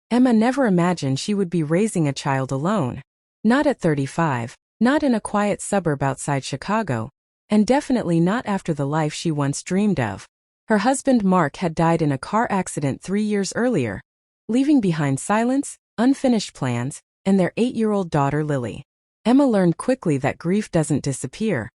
Emma never imagined she would be raising a child alone. Not at 35, not in a quiet suburb outside Chicago, and definitely not after the life she once dreamed of. Her husband Mark had died in a car accident 3 years earlier, leaving behind silence, unfinished plans, and their 8-year-old daughter Lily. Emma learned quickly that grief doesn't disappear.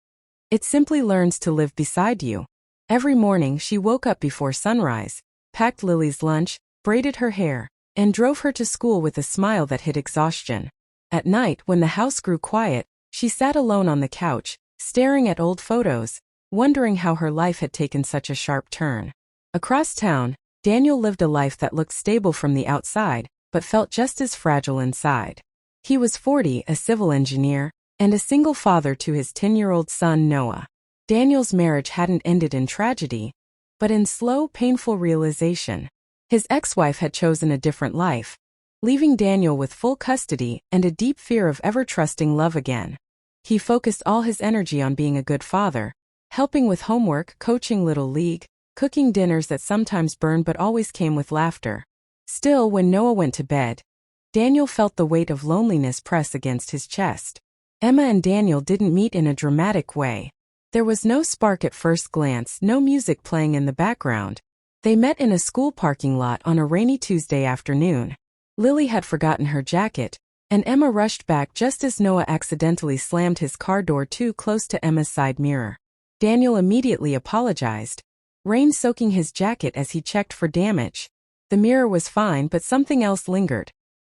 It simply learns to live beside you. Every morning she woke up before sunrise, packed Lily's lunch, braided her hair, and drove her to school with a smile that hid exhaustion. At night, when the house grew quiet, she sat alone on the couch, staring at old photos, wondering how her life had taken such a sharp turn. Across town, Daniel lived a life that looked stable from the outside, but felt just as fragile inside. He was 40, a civil engineer, and a single father to his 10-year-old son Noah. Daniel's marriage hadn't ended in tragedy, but in slow, painful realization. His ex-wife had chosen a different life, leaving Daniel with full custody and a deep fear of ever trusting love again. He focused all his energy on being a good father, helping with homework, coaching Little League, cooking dinners that sometimes burned but always came with laughter. Still, when Noah went to bed, Daniel felt the weight of loneliness press against his chest. Emma and Daniel didn't meet in a dramatic way. There was no spark at first glance, no music playing in the background. They met in a school parking lot on a rainy Tuesday afternoon. Lily had forgotten her jacket, and Emma rushed back just as Noah accidentally slammed his car door too close to Emma's side mirror. Daniel immediately apologized, rain soaking his jacket as he checked for damage. The mirror was fine, but something else lingered.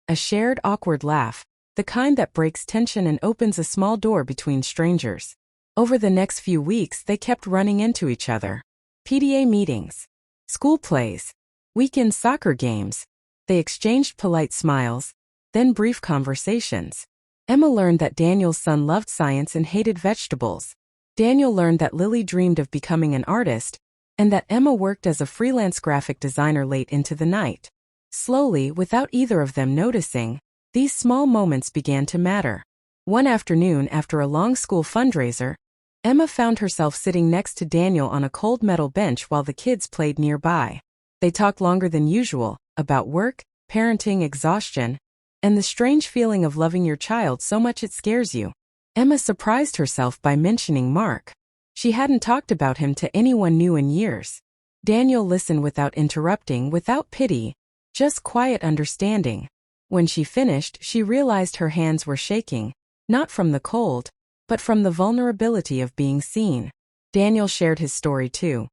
A shared awkward laugh, the kind that breaks tension and opens a small door between strangers. Over the next few weeks they kept running into each other. PTA meetings, school plays, weekend soccer games. They exchanged polite smiles, then brief conversations. Emma learned that Daniel's son loved science and hated vegetables. Daniel learned that Lily dreamed of becoming an artist, and that Emma worked as a freelance graphic designer late into the night. Slowly, without either of them noticing, these small moments began to matter. One afternoon after a long school fundraiser, Emma found herself sitting next to Daniel on a cold metal bench while the kids played nearby. They talked longer than usual, about work, parenting, exhaustion, and the strange feeling of loving your child so much it scares you. Emma surprised herself by mentioning Mark. She hadn't talked about him to anyone new in years. Daniel listened without interrupting, without pity, just quiet understanding. When she finished, she realized her hands were shaking, not from the cold, but from the vulnerability of being seen. Daniel shared his story too.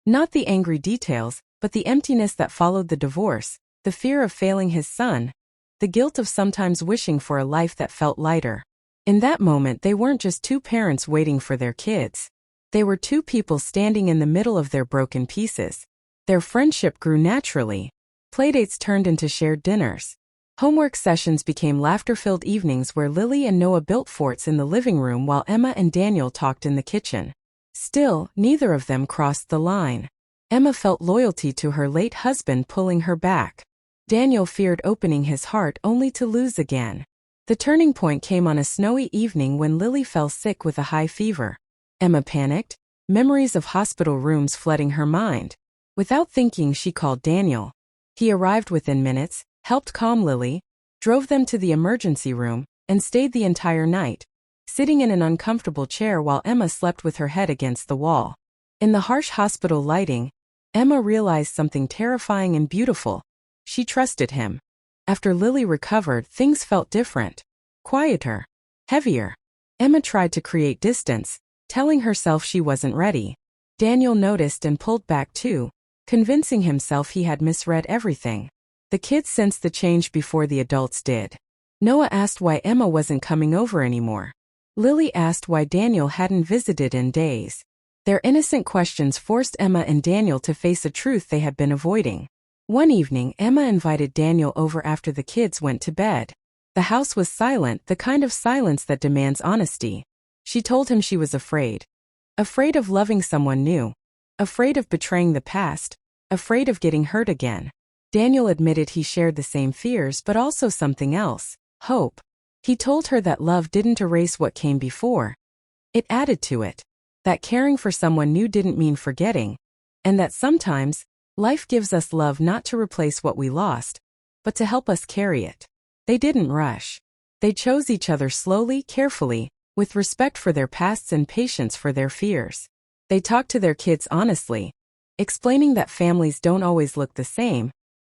Not the angry details, but the emptiness that followed the divorce, the fear of failing his son, the guilt of sometimes wishing for a life that felt lighter. In that moment, they weren't just two parents waiting for their kids. They were two people standing in the middle of their broken pieces. Their friendship grew naturally. Playdates turned into shared dinners. Homework sessions became laughter-filled evenings where Lily and Noah built forts in the living room while Emma and Daniel talked in the kitchen. Still, neither of them crossed the line. Emma felt loyalty to her late husband pulling her back. Daniel feared opening his heart only to lose again. The turning point came on a snowy evening when Lily fell sick with a high fever. Emma panicked, memories of hospital rooms flooding her mind. Without thinking, she called Daniel. He arrived within minutes, helped calm Lily, drove them to the emergency room, and stayed the entire night, sitting in an uncomfortable chair while Emma slept with her head against the wall. In the harsh hospital lighting, Emma realized something terrifying and beautiful. She trusted him. After Lily recovered, things felt different. Quieter. Heavier. Emma tried to create distance, telling herself she wasn't ready. Daniel noticed and pulled back too, convincing himself he had misread everything. The kids sensed the change before the adults did. Noah asked why Emma wasn't coming over anymore. Lily asked why Daniel hadn't visited in days. Their innocent questions forced Emma and Daniel to face a truth they had been avoiding. One evening, Emma invited Daniel over after the kids went to bed. The house was silent, the kind of silence that demands honesty. She told him she was afraid. Afraid of loving someone new. Afraid of betraying the past. Afraid of getting hurt again. Daniel admitted he shared the same fears but also something else, hope. He told her that love didn't erase what came before. It added to it. That caring for someone new didn't mean forgetting. And that sometimes, life gives us love not to replace what we lost, but to help us carry it. They didn't rush. They chose each other slowly, carefully, with respect for their pasts and patience for their fears. They talked to their kids honestly, explaining that families don't always look the same,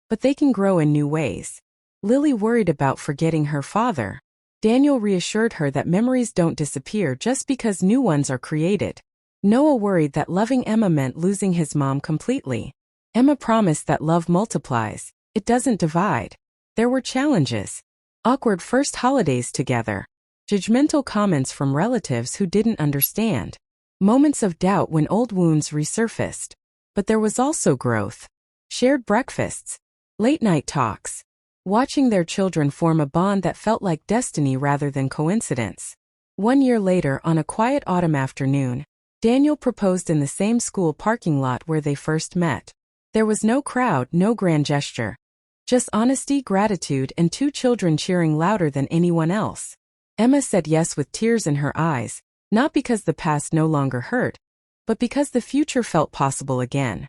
but they can grow in new ways. Lily worried about forgetting her father. Daniel reassured her that memories don't disappear just because new ones are created. Noah worried that loving Emma meant losing his mom completely. Emma promised that love multiplies, it doesn't divide. There were challenges. Awkward first holidays together. Judgmental comments from relatives who didn't understand. Moments of doubt when old wounds resurfaced. But there was also growth. Shared breakfasts. Late-night talks. Watching their children form a bond that felt like destiny rather than coincidence. 1 year later, on a quiet autumn afternoon, Daniel proposed in the same school parking lot where they first met. There was no crowd, no grand gesture. Just honesty, gratitude, and 2 children cheering louder than anyone else. Emma said yes with tears in her eyes, not because the past no longer hurt, but because the future felt possible again.